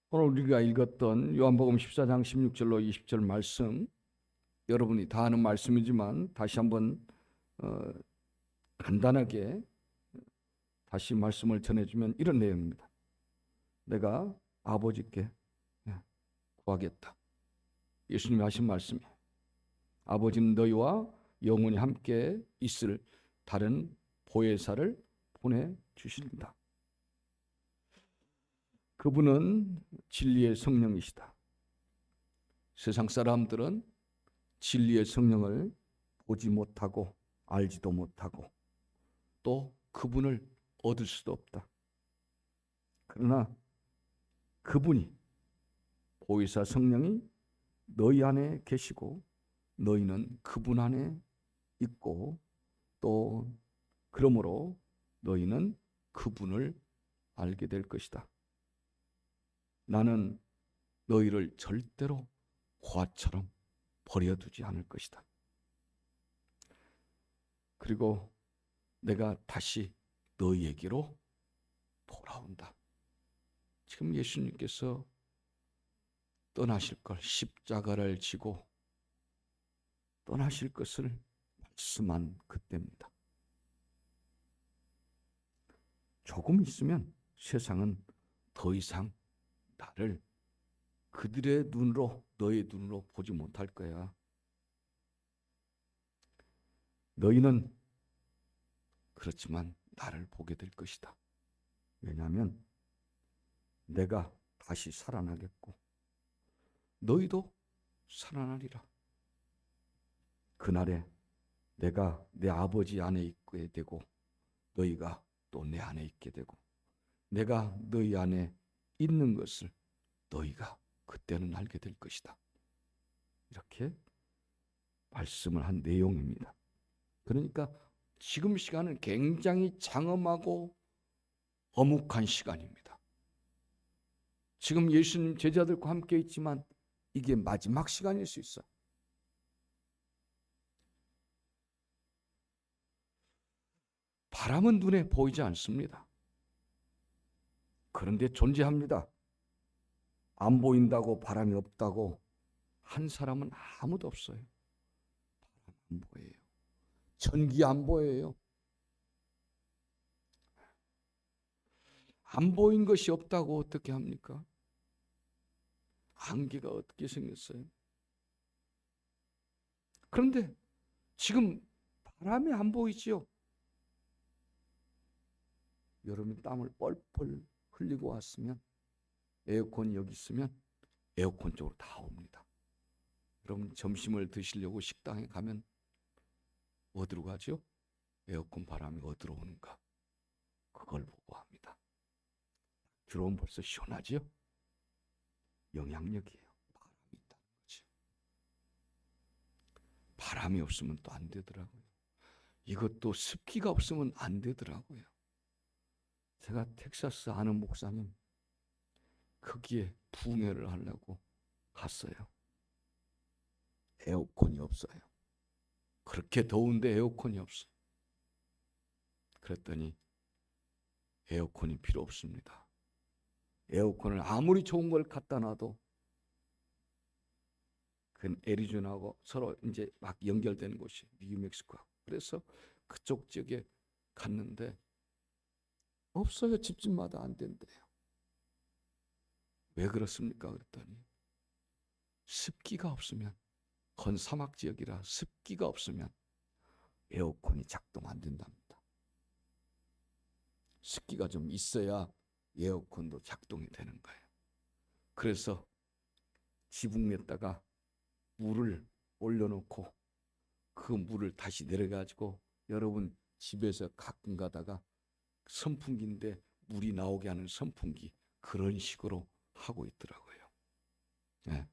오늘 우리가 읽었던 요한복음 14장 16절로 20절 말씀, 여러분이 다 아는 말씀이지만 다시 한번 간단하게 다시 말씀을 전해주면 이런 내용입니다. 내가 아버지께 구하겠다. 예수님이 하신 말씀이에요. 아버지는 너희와 영원히 함께 있을 다른 보혜사를 보내주신다. 그분은 진리의 성령이시다. 세상 사람들은 진리의 성령을 보지 못하고 알지도 못하고 또 그분을 얻을 수도 없다. 그러나 그분이, 보혜사 성령이 너희 안에 계시고 너희는 그분 안에 있고 또 그러므로 너희는 그분을 알게 될 것이다. 나는 너희를 절대로 고아처럼 버려두지 않을 것이다. 그리고 내가 다시 너희에게로 돌아온다. 지금 예수님께서 떠나실 걸, 십자가를 지고 떠나실 것을 말씀한 그때입니다. 조금 있으면 세상은 더 이상 나를 그들의 눈으로, 너의 눈으로 보지 못할 거야. 너희는 그렇지만 나를 보게 될 것이다. 왜냐하면 내가 다시 살아나겠고 너희도 살아나리라. 그날에 내가 내 아버지 안에 있게 되고 너희가 또 내 안에 있게 되고 내가 너희 안에 있는 것을 너희가 그때는 알게 될 것이다. 이렇게 말씀을 한 내용입니다. 그러니까 지금 시간은 굉장히 장엄하고 엄혹한 시간입니다. 지금 예수님 제자들과 함께 있지만 이게 마지막 시간일 수 있어요. 바람은 눈에 보이지 않습니다. 그런데 존재합니다. 안 보인다고 바람이 없다고 한 사람은 아무도 없어요. 바람 안 보여요. 전기 안 보여요. 안 보인 것이 없다고 어떻게 합니까? 안개가 어떻게 생겼어요? 그런데 지금 바람이 안 보이지요? 여러분이 땀을 뻘뻘 흘리고 왔으면 에어컨이 여기 있으면 에어컨 쪽으로 다 옵니다. 여러분 점심을 드시려고 식당에 가면 어디로 가죠? 에어컨 바람이 어디로 오는가? 그걸 보고 합니다. 들어오면 벌써 시원하지요? 영향력이에요. 바람이 있다는 거죠. 바람이 없으면 또 안 되더라고요. 이것도 습기가 없으면 안 되더라고요. 제가 텍사스 아는 목사님 거기에 부흥회를 하려고 갔어요. 에어컨이 없어요. 그렇게 더운데 에어컨이 없어요. 그랬더니 에어컨이 필요 없습니다. 에어컨을 아무리 좋은 걸 갖다 놔도 그 애리조나하고 서로 이제 막 연결되는 곳이 뉴멕시코하고. 그래서 그쪽 지역에 갔는데 없어요. 집집마다 안 된대요. 왜 그렇습니까? 그랬더니 습기가 없으면, 건 사막 지역이라 습기가 없으면 에어컨이 작동 안 된답니다. 습기가 좀 있어야 에어컨도 작동이 되는 거예요. 그래서 지붕에다가 물을 올려놓고 그 물을 다시 내려가지고 여러분 집에서 가끔 가다가 선풍기인데 물이 나오게 하는 선풍기, 그런 식으로 하고 있더라고요. 네.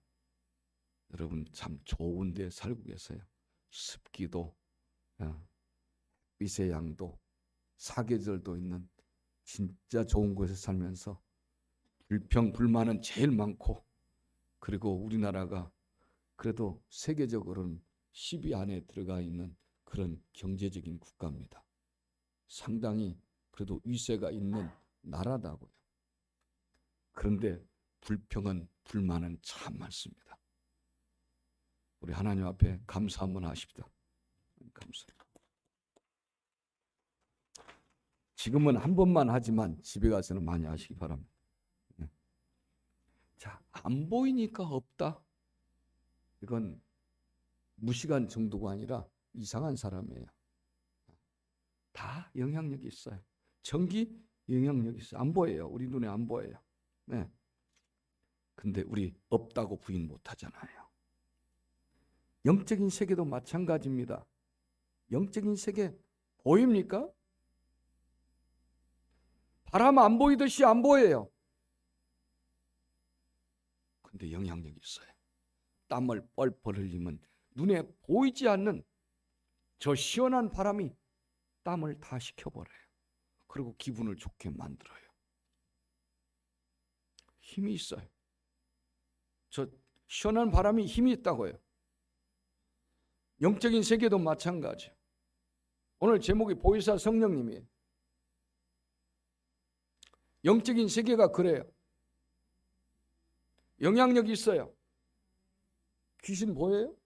여러분 참 좋은 데 살고 계세요. 습기도 빛의 양도 사계절도 있는 진짜 좋은 곳에 살면서 불평 불만은 제일 많고, 그리고 우리나라가 그래도 세계적으로는 10위 안에 들어가 있는 그런 경제적인 국가입니다. 상당히 그래도 위세가 있는 나라다고요. 그런데 불평은 불만은 참 많습니다. 우리 하나님 앞에 감사 한번 하십시다. 감사. 지금은 한 번만 하지만 집에 가서는 많이 하시기 바랍니다. 자, 안 보이니까 없다. 이건 무식한 정도가 아니라 이상한 사람이에요. 다 영향력이 있어요. 전기 영향력이 있어요. 안 보여요. 우리 눈에 안 보여요. 네. 근데 우리 없다고 부인 못 하잖아요. 영적인 세계도 마찬가지입니다. 영적인 세계 보입니까? 바람 안 보이듯이 안 보여요. 근데 영향력이 있어요. 땀을 뻘뻘 흘리면 눈에 보이지 않는 저 시원한 바람이 땀을 다 식혀버려요. 그리고 기분을 좋게 만들어요. 힘이 있어요. 저 시원한 바람이 힘이 있다고요. 영적인 세계도 마찬가지예요. 오늘 제목이 보혜사 성령님이에요. 영적인 세계가 그래요. 영향력이 있어요. 귀신 보여요?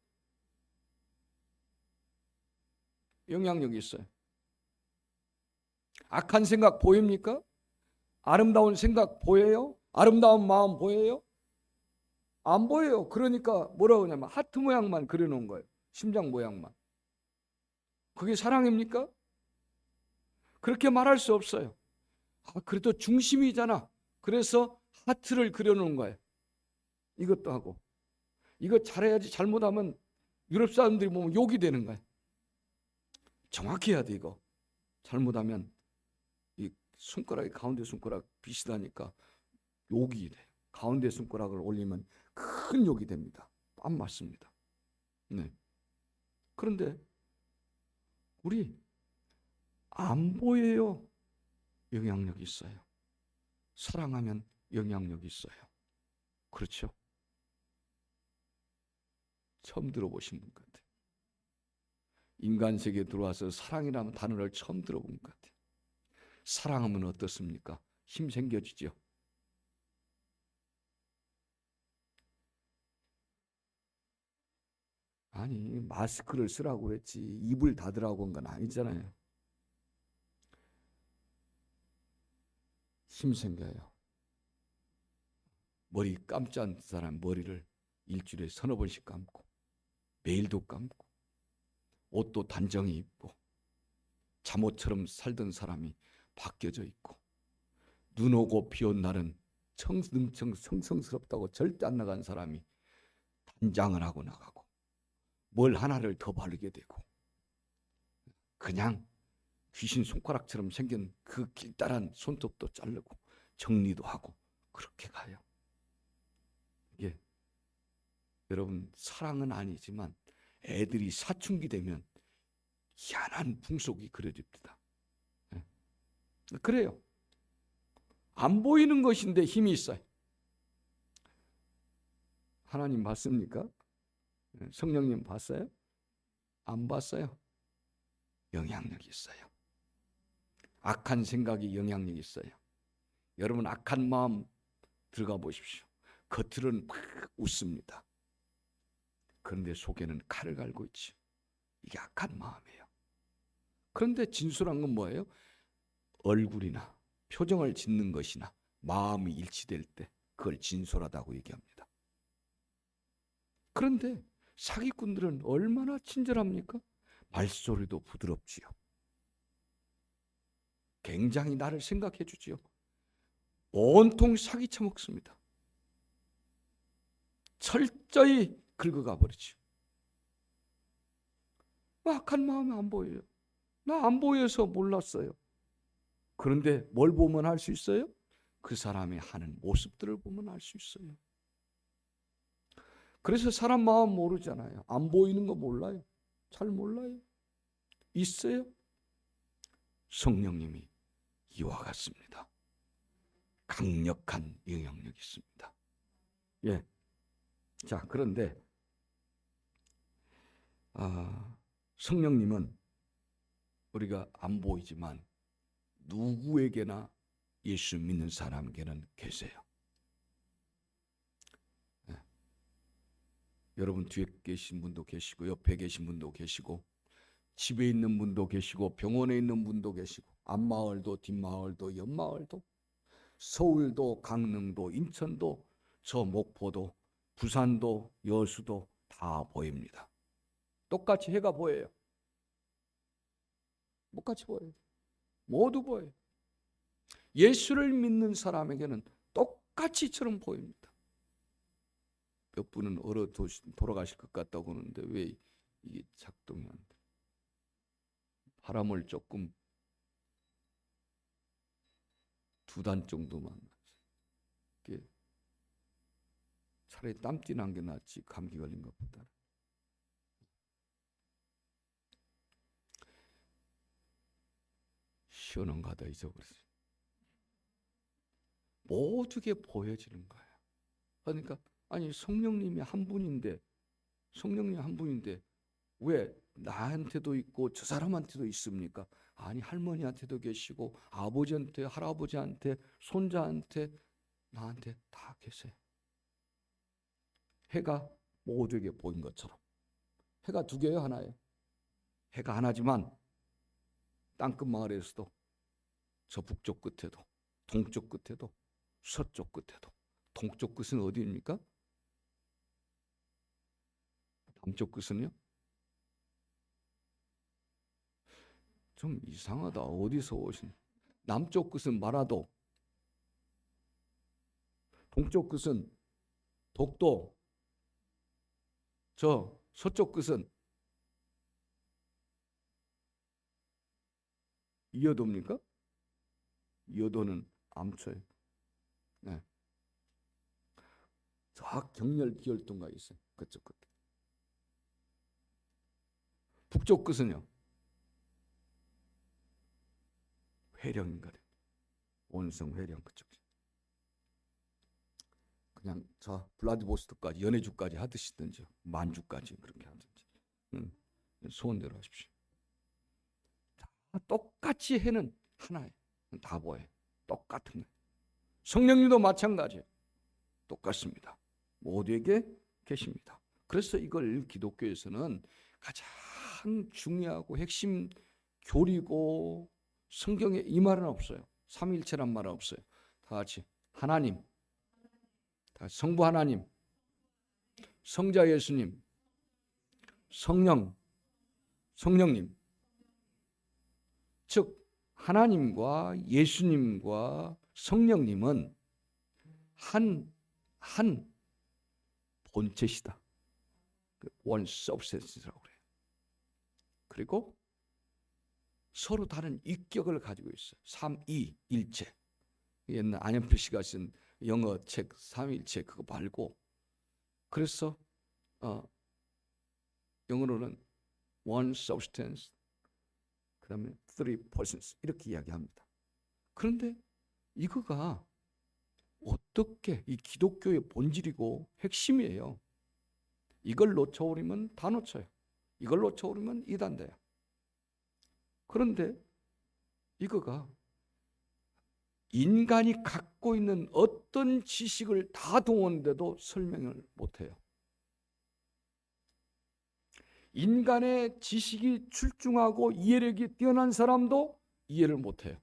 영향력이 있어요. 악한 생각 보입니까? 아름다운 생각 보여요? 아름다운 마음 보여요? 안 보여요. 그러니까 뭐라고 하냐면 하트 모양만 그려놓은 거예요. 심장 모양만. 그게 사랑입니까? 그렇게 말할 수 없어요. 그래도 중심이잖아. 그래서 하트를 그려놓은 거예요. 이것도 하고. 이거 잘해야지. 잘못하면 유럽 사람들이 보면 욕이 되는 거예요. 정확히 해야 돼 이거. 잘못하면 이 손가락이 가운데 손가락 비슷하니까 욕이 돼. 가운데 손가락을 올리면 큰 욕이 됩니다. 안 맞습니다. 네. 그런데 우리 안 보여요. 영향력이 있어요. 사랑하면 영향력이 있어요. 그렇죠? 처음 들어보신 분 같아요. 인간 세계에 들어와서 사랑이라는 단어를 처음 들어본 것 같아요. 사랑하면 어떻습니까? 힘 생겨지죠. 아니 마스크를 쓰라고 그랬지 입을 닫으라고 한 건 아니잖아요. 힘 생겨요. 머리 감지 않는 사람 머리를 일주일에 서너 번씩 감고 매일도 감고 옷도 단정히 입고 잠옷처럼 살던 사람이 바뀌어져 있고 눈 오고 비 온 날은 성성스럽다고 절대 안 나간 사람이 단장을 하고 나가고 뭘 하나를 더 바르게 되고 그냥 귀신 손가락처럼 생긴 그 길다란 손톱도 자르고 정리도 하고 그렇게 가요. 이게 여러분 사랑은 아니지만 애들이 사춘기 되면 희한한 풍속이 그려집니다. 그래요. 안 보이는 것인데 힘이 있어요. 하나님 봤습니까? 성령님 봤어요? 안 봤어요. 영향력이 있어요. 악한 생각이 영향력이 있어요. 여러분 악한 마음 들어가 보십시오. 겉으로는 막 웃습니다. 그런데 속에는 칼을 갈고 있죠. 이게 악한 마음이에요. 그런데 진솔한 건 뭐예요? 얼굴이나 표정을 짓는 것이나 마음이 일치될 때 그걸 진솔하다고 얘기합니다. 그런데 사기꾼들은 얼마나 친절합니까? 말소리도 부드럽지요. 굉장히 나를 생각해 주지요. 온통 사기 쳐먹습니다. 철저히 긁어가 버리죠. 악한 마음이 안 보여요. 나 안 보여서 몰랐어요. 그런데 뭘 보면 알 수 있어요? 그 사람이 하는 모습들을 보면 알 수 있어요. 그래서 사람 마음 모르잖아요. 안 보이는 거 몰라요. 잘 몰라요. 있어요? 성령님이 이와 같습니다. 강력한 영향력이 있습니다. 예. 자, 그런데 성령님은 우리가 안 보이지만 누구에게나 예수 믿는 사람에게는 계세요. 여러분 뒤에 계신 분도 계시고 옆에 계신 분도 계시고 집에 있는 분도 계시고 병원에 있는 분도 계시고 앞마을도 뒷마을도 옆마을도 서울도 강릉도 인천도 저 목포도 부산도 여수도 다 보입니다. 똑같이 해가 보여요. 똑같이 보여요. 모두 보여요. 예수를 믿는 사람에게는 똑같이처럼 보입니다. 몇 분은 얼어 돌아가실 것 같다고 하는데 왜 이게 작동이 안 돼? 바람을 조금 2단 정도만 이게 차라리 땀띠 난 게 낫지 감기 걸린 것보다. 시원한 거 하다 잊어버렸어요. 모두게 보여지는 거예요. 그러니까 아니 성령님이 한 분인데 왜 나한테도 있고 저 사람한테도 있습니까? 아니 할머니한테도 계시고 아버지한테 할아버지한테 손자한테 나한테 다 계세요. 해가 모두에게 보인 것처럼. 해가 2개예요, 하나예요? 해가 하나지만 땅끝 마을에서도 저 북쪽 끝에도 동쪽 끝에도 서쪽 끝에도 동쪽 끝은 어디입니까? 남쪽 끝은요? 좀 이상하다. 어디서 오신? 남쪽 끝은 마라도, 동쪽 끝은 독도, 저 서쪽 끝은 이어도입니까? 이어도는 암초예요. 네. 저 경렬 기혈도가 있어요. 그쪽 끝에. 북쪽 끝은요? 회령인가 돼요. 온성 회령 그쪽. 그냥 저 블라디보스토크까지 연해주까지 하듯이든지 만주까지 그렇게 하든지 소원대로 하십시오. 다 똑같이 해는 하나예요. 다 보여요. 똑같은 거예요. 성령님도 마찬가지예요. 똑같습니다. 모두에게 계십니다. 그래서 이걸 기독교에서는 가장 중요하고 핵심 교리고 성경에 이 말은 없어요. 삼위일체란 말은 없어요. 다 같이 하나님, 성부 하나님, 성자 예수님, 성령님. 즉 하나님과 예수님과 성령님은 한 본체시다. One substance라고 그래요. 그리고 서로 다른 인격을 가지고 있어요. 삼위일체. 옛날 안현필 씨가 쓴 영어 책 삼위일체 그거 말고 그래서 영어로는 one substance 그 다음에 three persons 이렇게 이야기합니다. 그런데 이거가 어떻게 이 기독교의 본질이고 핵심이에요. 이걸 놓쳐버리면 다 놓쳐요. 이걸 놓쳐버리면 이단돼요. 그런데 이거가 인간이 갖고 있는 어떤 지식을 다 동원돼도 설명을 못해요. 인간의 지식이 출중하고 이해력이 뛰어난 사람도 이해를 못해요.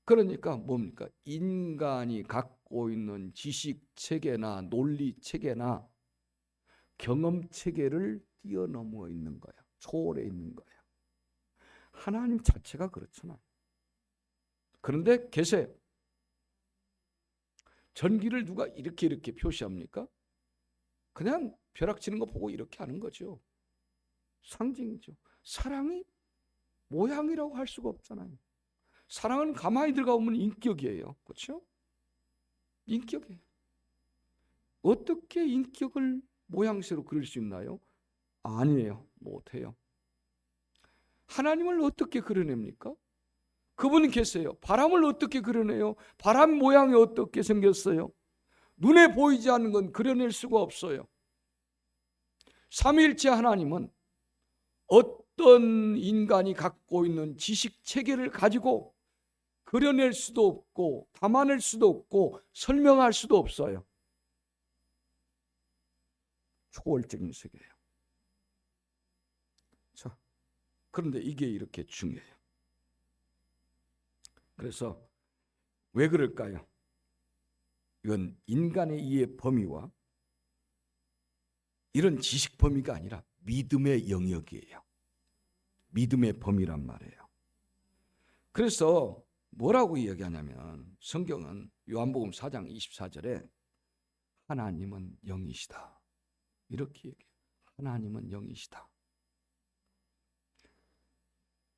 그러니까 뭡니까? 인간이 갖고 있는 지식 체계나 논리 체계나 경험 체계를 뛰어넘어 있는 거예요. 초월해 있는 거예요. 하나님 자체가 그렇잖아요. 그런데 계세요. 전기를 누가 이렇게 표시합니까? 그냥 벼락치는 거 보고 이렇게 하는 거죠. 상징이죠. 사랑이 모양이라고 할 수가 없잖아요. 사랑은 가만히 들어가 보면 인격이에요. 그렇죠? 인격이에요. 어떻게 인격을 모양새로 그릴 수 있나요? 아니에요. 못해요. 하나님을 어떻게 그려냅니까? 그분이 계세요. 바람을 어떻게 그려내요? 바람 모양이 어떻게 생겼어요? 눈에 보이지 않는 건 그려낼 수가 없어요. 삼위일체 하나님은 어떤 인간이 갖고 있는 지식 체계를 가지고 그려낼 수도 없고 담아낼 수도 없고 설명할 수도 없어요. 초월적인 세계예요. 자, 그런데 이게 이렇게 중요해요. 그래서 왜 그럴까요? 이건 인간의 이해 범위와 이런 지식 범위가 아니라 믿음의 영역이에요. 믿음의 범위란 말이에요. 그래서 뭐라고 이야기하냐면 성경은 요한복음 4장 24절에 하나님은 영이시다. 이렇게 얘기해요. 하나님은 영이시다.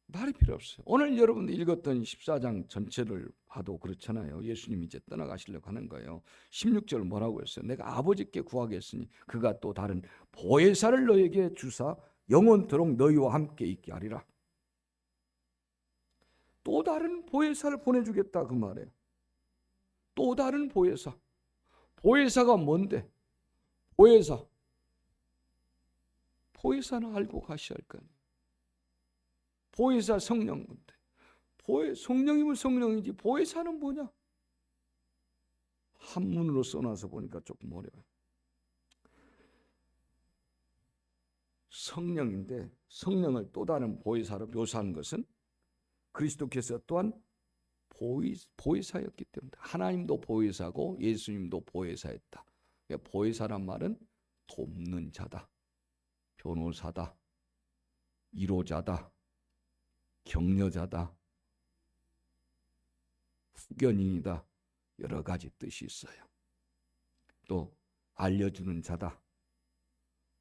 말이 필요 없어요. 오늘 여러분들 읽었던 14장 전체를 봐도 그렇잖아요. 예수님이 이제 떠나가시려고 하는 거예요. 16절 뭐라고 했어요? 내가 아버지께 구하겠으니 그가 또 다른 보혜사를 너에게 주사 영원토록 너희와 함께 있게 하리라. 또 다른 보혜사를 보내주겠다 그 말이에요. 또 다른 보혜사. 보혜사가 뭔데? 보혜사. 보혜사는 알고 가셔야 할 거 아니에요. 보혜사 성령 건데. 성령이면 성령이지 보혜사는 뭐냐? 한문으로 써놔서 보니까 조금 어려워요. 성령인데 성령을 또 다른 보혜사로 묘사한 것은 그리스도께서 또한 보혜사였기 때문에 하나님도 보혜사고 예수님도 보혜사였다. 보혜사란 말은 돕는 자다, 변호사다, 위로자다, 격려자다, 후견인이다. 여러 가지 뜻이 있어요. 또 알려주는 자다.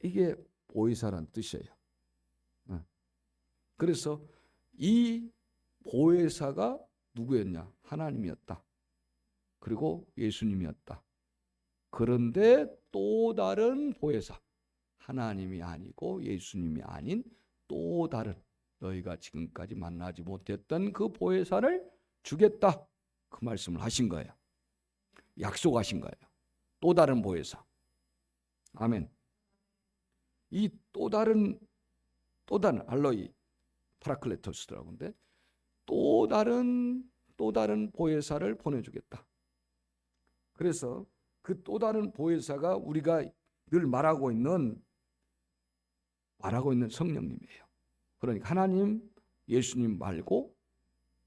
이게 보혜사란 뜻이에요. 그래서 이 보혜사가 누구였냐? 하나님이었다. 그리고 예수님이었다. 그런데 또 다른 보혜사, 하나님이 아니고 예수님이 아닌 또 다른 너희가 지금까지 만나지 못했던 그 보혜사를 주겠다. 그 말씀을 하신 거예요. 약속하신 거예요. 또 다른 보혜사. 아멘. 이 또 다른 알로이 파라클레토스라고 하는데 또 다른 보혜사를 보내주겠다. 그래서 그 또 다른 보혜사가 우리가 늘 말하고 있는 성령님이에요. 그러니까 하나님, 예수님 말고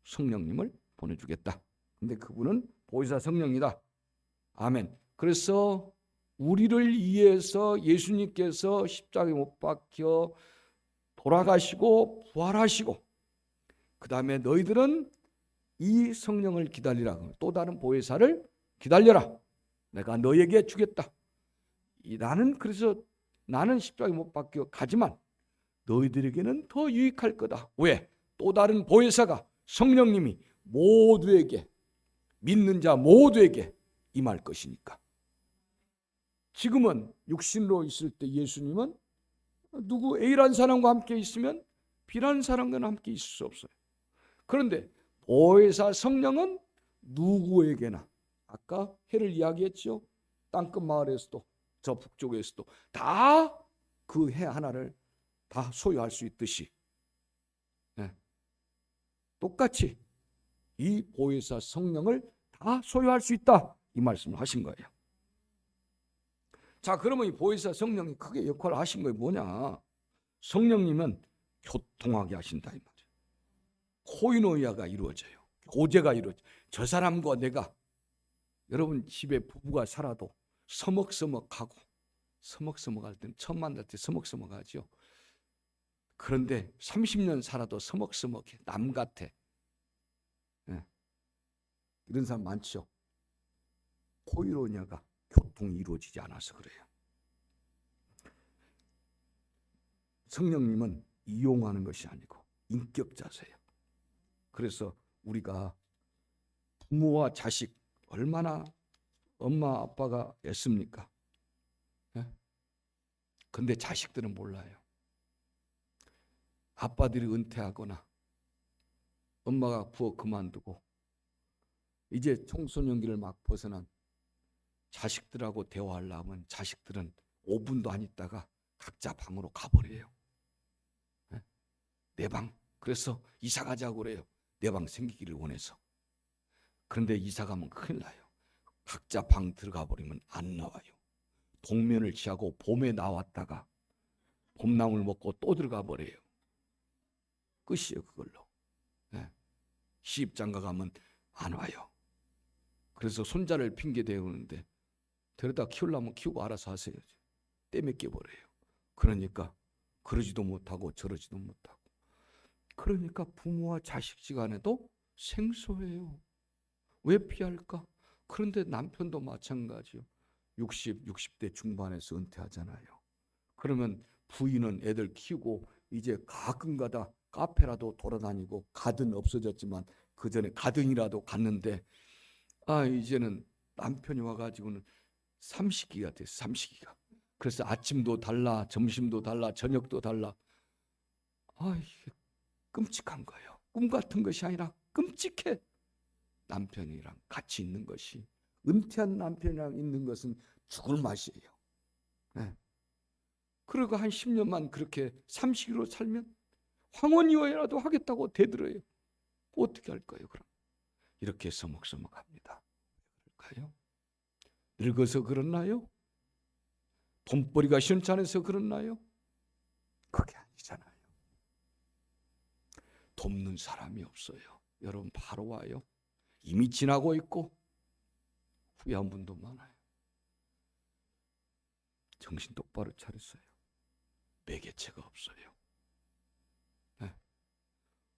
성령님을 보내주겠다. 근데 그분은 보혜사 성령이다. 아멘. 그래서 우리를 위해서 예수님께서 십자가에 못 박혀 돌아가시고 부활하시고 그 다음에 너희들은 이 성령을 기다리라. 또 다른 보혜사를 기다려라. 내가 너에게 주겠다. 그래서 나는 십자가에 못 박혀 가지만 너희들에게는 더 유익할 거다. 왜? 또 다른 보혜사가 성령님이 모두에게 믿는 자 모두에게 임할 것이니까. 지금은 육신으로 있을 때 예수님은 누구 A라는 사람과 함께 있으면 B라는 사람과는 함께 있을 수 없어요. 그런데 보혜사 성령은 누구에게나 아까 해를 이야기했죠. 땅끝 마을에서도 저 북쪽에서도 다 그 해 하나를 다 소유할 수 있듯이 똑같이 이 보혜사 성령을 다 소유할 수 있다. 이 말씀을 하신 거예요. 자, 그러면 이 보혜사 성령이 크게 역할을 하신 거예요. 뭐냐? 성령님은 교통하게 하신다 이 말이에요. 코이노이아가 이루어져요. 교제가 이루어져요. 저 사람과 내가 여러분 집에 부부가 살아도 서먹서먹하고 서먹서먹할 때는 처음 만날 때 서먹서먹하죠. 그런데 30년 살아도 서먹서먹해. 남 같아. 이런 사람 많죠. 코이노이아가 교통이 이루어지지 않아서 그래요. 성령님은 이용하는 것이 아니고 인격자세요. 그래서 우리가 부모와 자식 얼마나 엄마 아빠가 애씁니까? 근데 자식들은 몰라요. 아빠들이 은퇴하거나 엄마가 부엌 그만두고 이제 청소년기를 막 벗어난 자식들하고 대화하려면 자식들은 5분도 안 있다가 각자 방으로 가버려요. 내 방. 그래서 이사 가자고 그래요. 내 방 생기기를 원해서. 그런데 이사 가면 큰일 나요. 각자 방 들어가 버리면 안 나와요. 동면을 취하고 봄에 나왔다가 봄나물 먹고 또 들어가 버려요. 끝이에요 그걸로. 네. 시집장가 가면 안 와요. 그래서 손자를 핑계 대우는데 데려다 키우려면 키우고 알아서 하세요. 떼맥겨 버려요. 그러니까 그러지도 못하고 저러지도 못하고. 그러니까 부모와 자식 시간에도 생소해요. 왜 피할까? 그런데 남편도 마찬가지요. 60대 중반에서 은퇴하잖아요. 그러면 부인은 애들 키우고 이제 가끔가다 카페라도 돌아다니고 가든 없어졌지만 그 전에 가든이라도 갔는데 이제는 남편이 와가지고는 삼식기가 됐어. 삼식기가. 그래서 아침도 달라, 점심도 달라, 저녁도 달라. 이게 끔찍한 거예요. 꿈 같은 것이 아니라 끔찍해. 남편이랑 같이 있는 것이, 은퇴한 남편이랑 있는 것은 죽을 맛이에요. 네. 그리고 한 10년만 그렇게 삼식이로 살면 황혼이어야라도 하겠다고 대들어요. 어떻게 할 거예요 그럼? 이렇게 서먹서먹합니다. 왜요? 늙어서 그렇나요? 돈벌이가 시원찮아서 그렇나요? 그게 아니잖아요. 돕는 사람이 없어요. 여러분 바로 와요. 이미 지나고 있고 후회한 분도 많아요. 정신 똑바로 차렸어요. 매개체가 없어요. 네.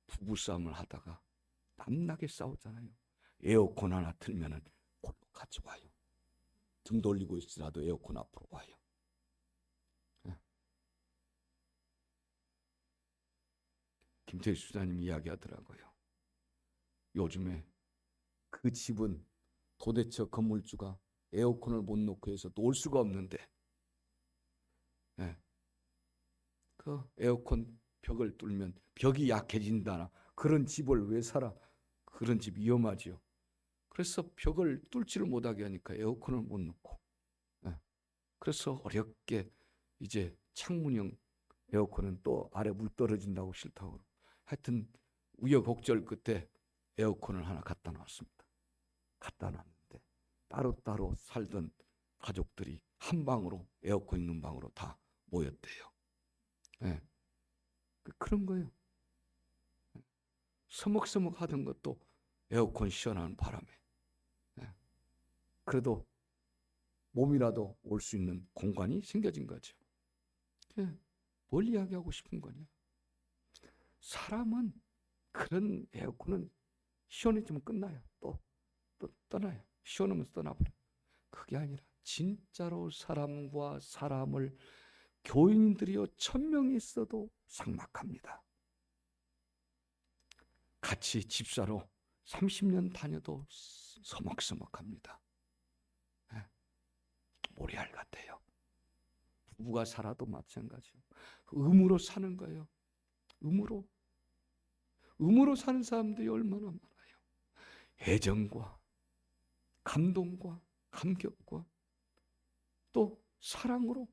부부싸움을 하다가 땀나게 싸우잖아요. 에어컨 하나 틀면은 골로 같이 와요. 등 돌리고 있으라도 에어컨 앞으로 와요. 네. 김태희 수사님 이야기하더라고요. 요즘에 그 집은 도대체 건물주가 에어컨을 못 놓고 해서 놀 수가 없는데 그 에어컨 벽을 뚫으면 벽이 약해진다나 그런 집을 왜 살아? 그런 집 위험하지요. 그래서 벽을 뚫지를 못하게 하니까 에어컨을 못 놓고 그래서 어렵게 이제 창문형 에어컨은 또 아래 물 떨어진다고 싫다고 하여튼 우여곡절 끝에 에어컨을 하나 갖다 놨습니다. 갖다 놨는데 따로따로 살던 가족들이 한 방으로 에어컨 있는 방으로 다 모였대요. 그런 거예요. 서먹서먹 하던 것도 에어컨 시원한 바람에 그래도 몸이라도 올 수 있는 공간이 생겨진 거죠. 뭘 이야기하고 싶은 거냐? 사람은 그런 에어컨은 시원해지면 끝나요. 또 떠나요. 시원하면서 떠나버려. 그게 아니라 진짜로 사람과 사람을 교인들이요 1000명이 있어도 삭막합니다. 같이 집사로 30년 다녀도 서먹서먹합니다. 모래알 같아요. 부부가 살아도 마찬가지요. 의무로 사는 거예요. 의무로 사는 사람들이 얼마나 많아요. 애정과 감동과 감격과 또 사랑으로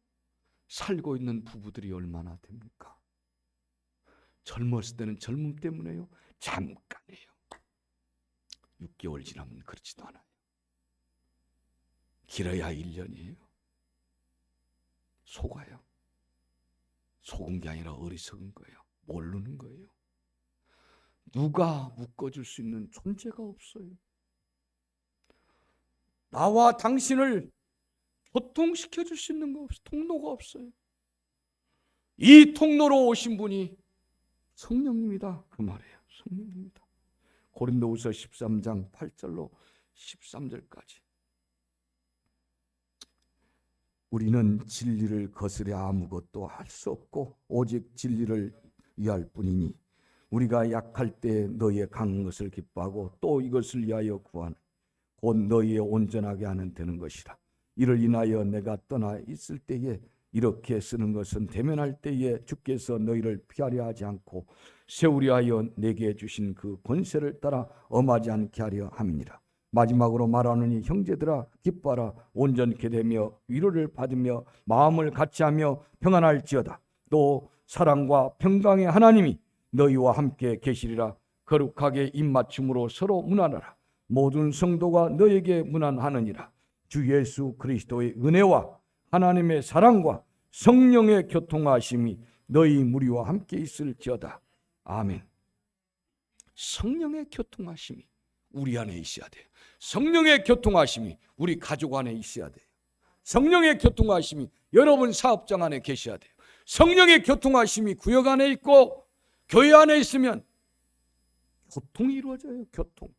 살고 있는 부부들이 얼마나 됩니까? 젊었을 때는 젊음 때문에요. 잠깐이에요. 6개월 지나면 그렇지도 않아요. 길어야 1년이에요. 속아요. 속은 게 아니라 어리석은 거예요. 모르는 거예요. 누가 묶어줄 수 있는 존재가 없어요. 나와 당신을 교통시켜줄 수 있는 거 없어요. 통로가 없어요. 이 통로로 오신 분이 성령님이다. 그 말이에요. 성령님이다. 고린도후서 13장 8절로 13절까지. 우리는 진리를 거스려 아무것도 할 수 없고 오직 진리를 위할 뿐이니 우리가 약할 때 너희의 강한 것을 기뻐하고 또 이것을 위하여 구하는 곧 너희의 온전하게 하는 되는 것이라. 이를 인하여 내가 떠나 있을 때에 이렇게 쓰는 것은 대면할 때에 주께서 너희를 피하려 하지 않고 세우려 하여 내게 주신 그 권세를 따라 엄하지 않게 하려 함이니라. 마지막으로 말하노니 형제들아 기뻐하라. 온전케 되며 위로를 받으며 마음을 같이하며 평안할지어다. 또 사랑과 평강의 하나님이 너희와 함께 계시리라. 거룩하게 입맞춤으로 서로 문안하라. 모든 성도가 너에게 문안하느니라. 주 예수 그리스도의 은혜와 하나님의 사랑과 성령의 교통하심이 너희 무리와 함께 있을지어다. 아멘. 성령의 교통하심이 우리 안에 있어야 돼요. 성령의 교통하심이 우리 가족 안에 있어야 돼요. 성령의 교통하심이 여러분 사업장 안에 계셔야 돼요. 성령의 교통하심이 구역 안에 있고 교회 안에 있으면 교통이 이루어져요. 교통.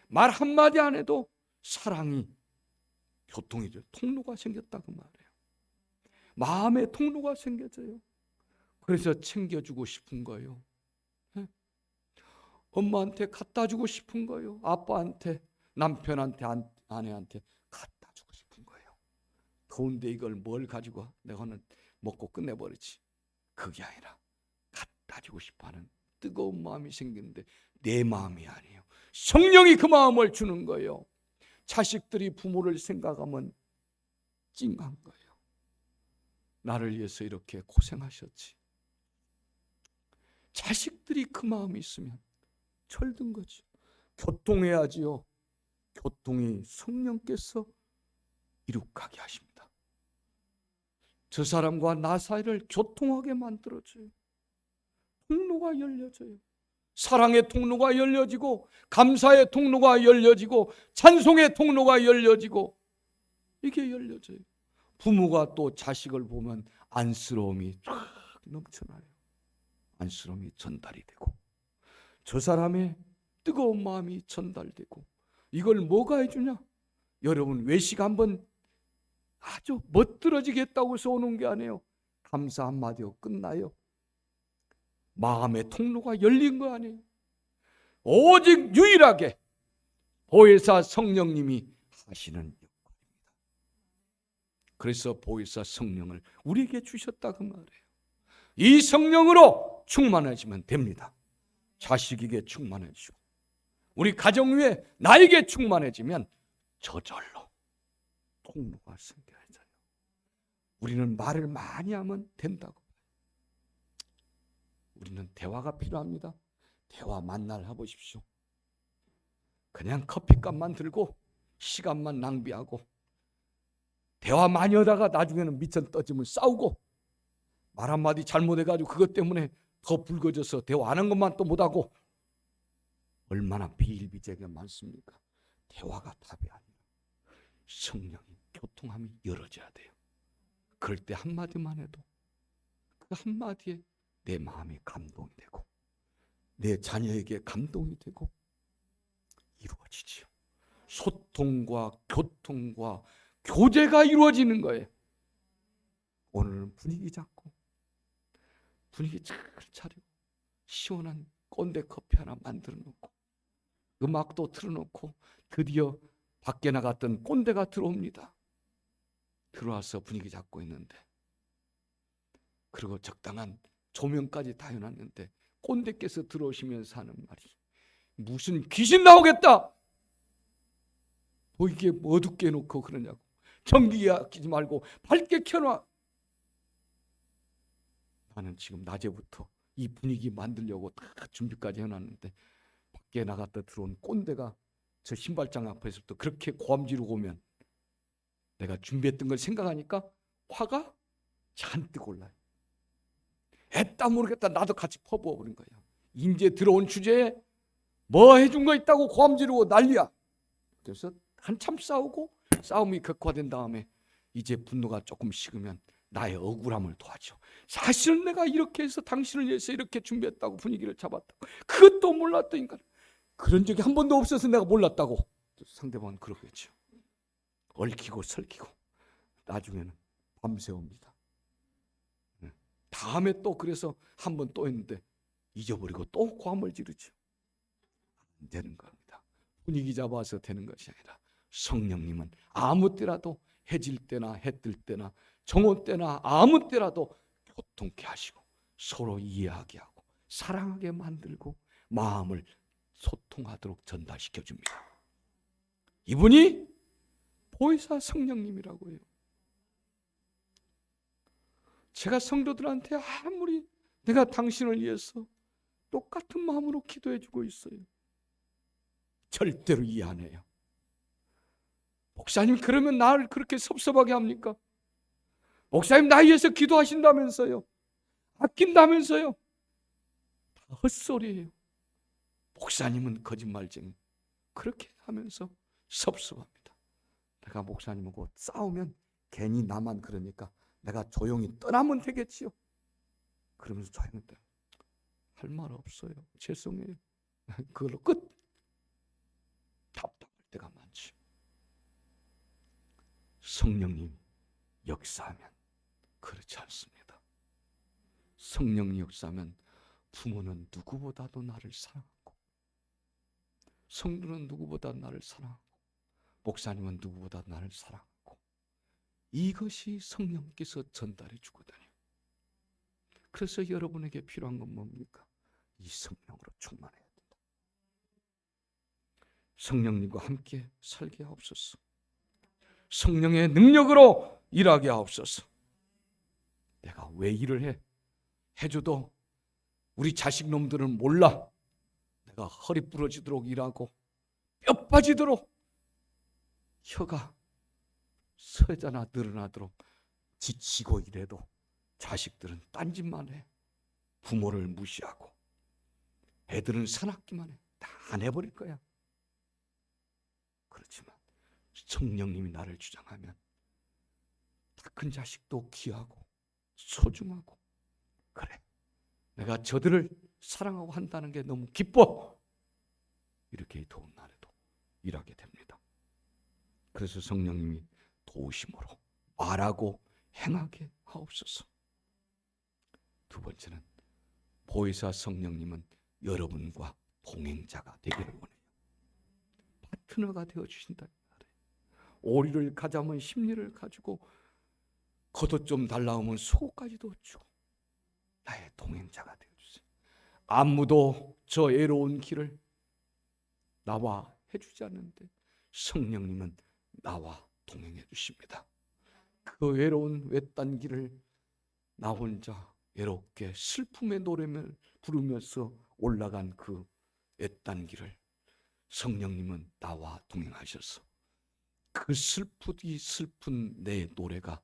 말 한마디 안 해도 사랑이 교통이 돼요. 통로가 생겼다고 말해요. 마음의 통로가 생겨져요. 그래서 챙겨주고 싶은 거예요. 엄마한테 갖다 주고 싶은 거예요. 아빠한테, 남편한테, 아내한테 갖다 주고 싶은 거예요. 더운데 이걸 뭘 가지고 내가는 먹고 끝내버리지. 그게 아니라 갖다 주고 싶어하는 뜨거운 마음이 생기는데 내 마음이 아니에요. 성령이 그 마음을 주는 거예요. 자식들이 부모를 생각하면 찡한 거예요. 나를 위해서 이렇게 고생하셨지. 자식들이 그 마음이 있으면 철든 거죠. 교통해야지요. 교통이 성령께서 이룩하게 하십니다. 저 사람과 나 사이를 교통하게 만들어줘요. 통로가 열려져요. 사랑의 통로가 열려지고 감사의 통로가 열려지고 찬송의 통로가 열려지고 이게 열려져요. 부모가 또 자식을 보면 안쓰러움이 쫙 넘쳐나요. 안쓰러움이 전달이 되고 저 사람의 뜨거운 마음이 전달되고 이걸 뭐가 해주냐? 여러분 외식 한번 아주 멋들어지게 했다고 해서 오는 게 아니에요. 감사 한마디로 끝나요. 마음의 통로가 열린 거 아니에요. 오직 유일하게 보혜사 성령님이 하시는 역할입니다. 그래서 보혜사 성령을 우리에게 주셨다고 말해요. 이 성령으로 충만해지면 됩니다. 자식에게 충만해지고 우리 가정 위에 나에게 충만해지면 저절로 통로가 생겨져요. 우리는 말을 많이 하면 된다고. 우리는 대화가 필요합니다. 대화 만날 해보십시오. 그냥 커피값만 들고 시간만 낭비하고 대화 많이 하다가 나중에는 미천 떠지면 싸우고 말 한마디 잘못해가지고 그것 때문에 더 붉어져서 대화 안 한 것만 또 못하고 얼마나 비일비재가 많습니까? 대화가 답이 아니라 성령이 교통함이 열어져야 돼요. 그럴 때 한마디만 해도 그 한마디에 내 마음이 감동이 되고 내 자녀에게 감동이 되고 이루어지지요. 소통과 교통과 교제가 이루어지는 거예요. 오늘은 분위기 잡고 분위기 잘 차리고 시원한 꼰대 커피 하나 만들어 놓고 음악도 틀어놓고 드디어 밖에 나갔던 꼰대가 들어옵니다. 들어와서 분위기 잡고 있는데 그리고 적당한 조명까지 다 해놨는데 꼰대께서 들어오시면서 하는 말이 무슨 귀신 나오겠다. 뭐 이게 어둡게 해놓고 그러냐고. 전기 아끼지 말고 밝게 켜놔. 나는 지금 낮에부터 이 분위기 만들려고 다 준비까지 해놨는데 밖에 나갔다 들어온 꼰대가 저 신발장 앞에서부터 그렇게 고함 지르고 오면 내가 준비했던 걸 생각하니까 화가 잔뜩 올라요. 애따 모르겠다. 나도 같이 퍼부어버린 거야. 이제 들어온 주제에 뭐 해준 거 있다고 고함 지르고 난리야. 그래서 한참 싸우고 싸움이 격화된 다음에 이제 분노가 조금 식으면 나의 억울함을 도와줘. 사실은 내가 이렇게 해서 당신을 위해서 이렇게 준비했다고 분위기를 잡았다고. 그것도 몰랐다니까. 그런 적이 한 번도 없어서 내가 몰랐다고. 상대방은 그러겠죠. 얽히고 설키고 나중에는 밤새 옵니다. 다음에 또 그래서 한 번 또 했는데 잊어버리고 또 고함을 지르죠. 안 되는 겁니다. 분위기 잡아서 되는 것이 아니라 성령님은 아무 때라도 해질 때나 해뜰 때나 정오 때나 아무 때라도 교통케 하시고 서로 이해하게 하고 사랑하게 만들고 마음을 소통하도록 전달시켜 줍니다. 이분이 보혜사 성령님이라고 해요. 제가 성도들한테 아무리 내가 당신을 위해서 똑같은 마음으로 기도해 주고 있어요. 절대로 이해 안 해요. 목사님 그러면 나를 그렇게 섭섭하게 합니까? 목사님 나 위해서 기도하신다면서요. 아낀다면서요. 다 헛소리예요. 목사님은 거짓말쟁이. 그렇게 하면서 섭섭합니다. 내가 목사님하고 싸우면 괜히 나만 그러니까 내가 조용히 떠나면 되겠지요. 그러면서 조용히 떠나. 할 말 없어요. 죄송해요. 그걸로 끝. 답답할 때가 많지. 성령님 역사하면 그렇지 않습니다. 성령님 역사하면 부모는 누구보다도 나를 사랑하고, 성도는 누구보다 나를 사랑하고, 목사님은 누구보다 나를 사랑하고, 이것이 성령께서 전달해 주거든요. 그래서 여러분에게 필요한 건 뭡니까? 이 성령으로 충만해야 된다. 성령님과 함께 살게 하옵소서. 성령의 능력으로 일하게 하옵소서. 내가 왜 일을 해? 해줘도 우리 자식 놈들은 몰라. 내가 허리 부러지도록 일하고 뼈 빠지도록 혀가 서자나 늘어나도록 지치고 이래도 자식들은 딴짓만 해. 부모를 무시하고 애들은 사납기만 해. 다 안 해버릴 거야. 그렇지만 성령님이 나를 주장하면 다 큰 자식도 귀하고 소중하고, 그래 내가 저들을 사랑하고 한다는 게 너무 기뻐. 이렇게 더운 날에도 일하게 됩니다. 그래서 성령님이 도우심으로 말하고 행하게 하옵소서. 두 번째는 보혜사 성령님은 여러분과 동행자가 되기를 원해요. 파트너가 되어주신다. 오리를 가자면 심리를 가지고 겉옷 좀 달라 하면 속옷까지도 주고 나의 동행자가 되어주세요. 아무도 저 외로운 길을 나와 해주지 않는데 성령님은 나와 동행해 주십니다. 그 외로운 외딴 길을 나 혼자 외롭게 슬픔의 노래를 부르면서 올라간 그 외딴 길을 성령님은 나와 동행하셔서 그 슬프디 슬픈 내 노래가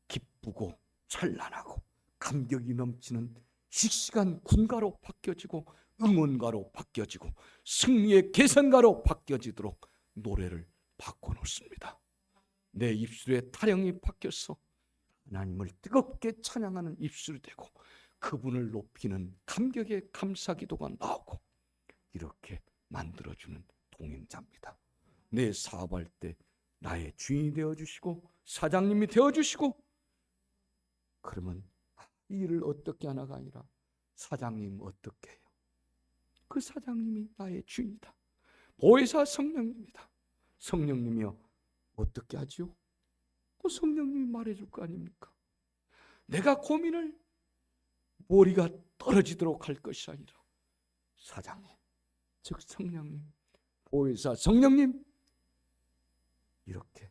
기쁘고 찬란하고 감격이 넘치는 씩씩한 군가로 바뀌어지고 응원가로 바뀌어지고 승리의 계산가로 바뀌어지도록 노래를 바꿔놓습니다. 내 입술에 타령이 바뀌어서 하나님을 뜨겁게 찬양하는 입술이 되고 그분을 높이는 감격의 감사기도가 나오고, 이렇게 만들어주는 동행자입니다. 내 사업할 때 나의 주인이 되어주시고 사장님이 되어주시고, 그러면 이 일을 어떻게 하나가 아니라 사장님 어떻게 해요? 그 사장님이 나의 주인이다. 보혜사 성령님이다. 성령님이요 어떻게 하지요? 그 성령님이 말해줄 거 아닙니까? 내가 고민을 머리가 떨어지도록 할 것이 아니라 사장님, 즉 성령님, 보혜사 성령님, 이렇게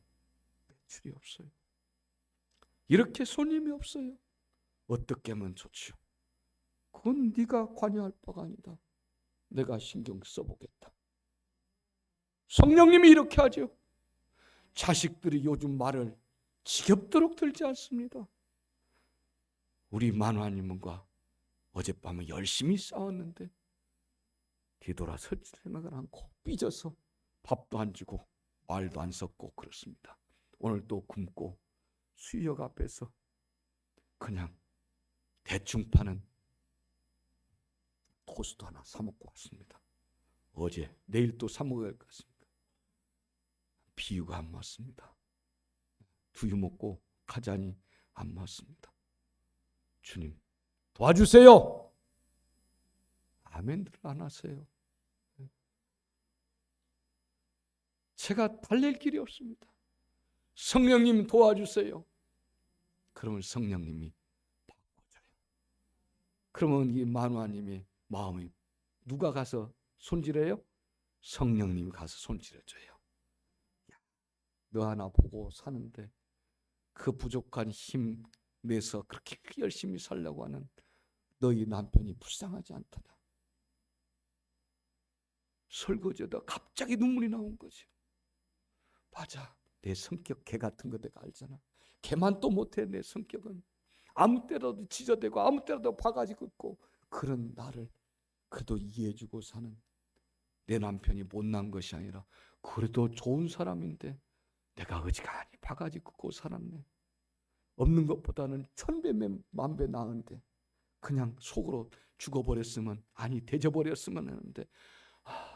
매출이 없어요. 이렇게 손님이 없어요. 어떻게 하면 좋지요? 그건 네가 관여할 바가 아니다. 내가 신경 써보겠다. 성령님이 이렇게 하죠. 자식들이 요즘 말을 지겹도록 들지 않습니다. 우리 만화님과 어젯밤에 열심히 싸웠는데 뒤돌아 설 생각을 않고 삐져서 밥도 안 주고 말도 안 섞고 그렇습니다. 오늘 또 굶고 수의역 앞에서 그냥 대충 파는 토스트 하나 사 먹고 왔습니다. 어제 내일 또 사 먹어야 할 것 같습니다. 비유가 안 맞습니다. 두유 먹고 가자니 안 맞습니다. 주님 도와주세요. 아멘들 안 하세요. 제가 달랠 길이 없습니다. 성령님 도와주세요. 그러면 성령님이 바꿔줘요. 그러면 이 만화님이 마음이 누가 가서 손질해요? 성령님이 가서 손질해줘요. 너 하나 보고 사는데 그 부족한 힘 내서 그렇게 열심히 살려고 하는 너희 남편이 불쌍하지 않더라. 설거지하다 갑자기 눈물이 나온 거지. 맞아, 내 성격 개 같은 거 내가 알잖아. 걔만 또 못해. 내 성격은 아무 때라도 지저대고 아무 때라도 바가지 긋고 그런 나를 그래도 이해해주고 사는 내 남편이 못난 것이 아니라 그래도 좋은 사람인데 내가 어지간히 바가지 긋고 살았네. 없는 것보다는 천배 만배 나은데 그냥 속으로 죽어버렸으면, 아니 되져버렸으면 하는데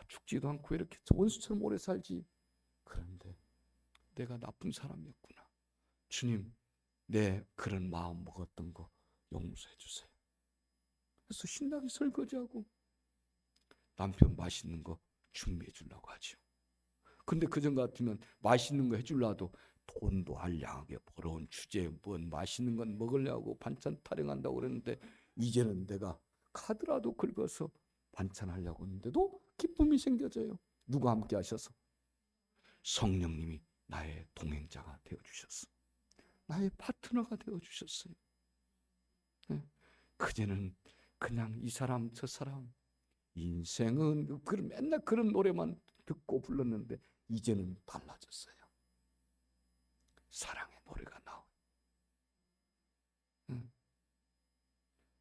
죽지도 않고 이렇게 원수처럼 오래 살지. 그런데 내가 나쁜 사람이었구나. 주님, 내 그런 마음 먹었던 거 용서해 주세요. 그래서 신나게 설거지하고 남편 맛있는 거 준비해 주려고 하죠. 근데 그전 같으면 맛있는 거 해주려도 돈도 한량하게 벌어온 주제에 뭔 맛있는 건 먹으려고 반찬 타령한다고 그랬는데, 이제는 내가 카드라도 긁어서 반찬 하려고 했는데도 기쁨이 생겨져요. 누가 함께 하셔서? 성령님이 나의 동행자가 되어주셨어. 나의 파트너가 되어주셨어요. 그제는 그냥 이 사람 저 사람 인생은 맨날 그런 노래만 듣고 불렀는데 이제는 달라졌어요. 사랑의 노래가 나와요.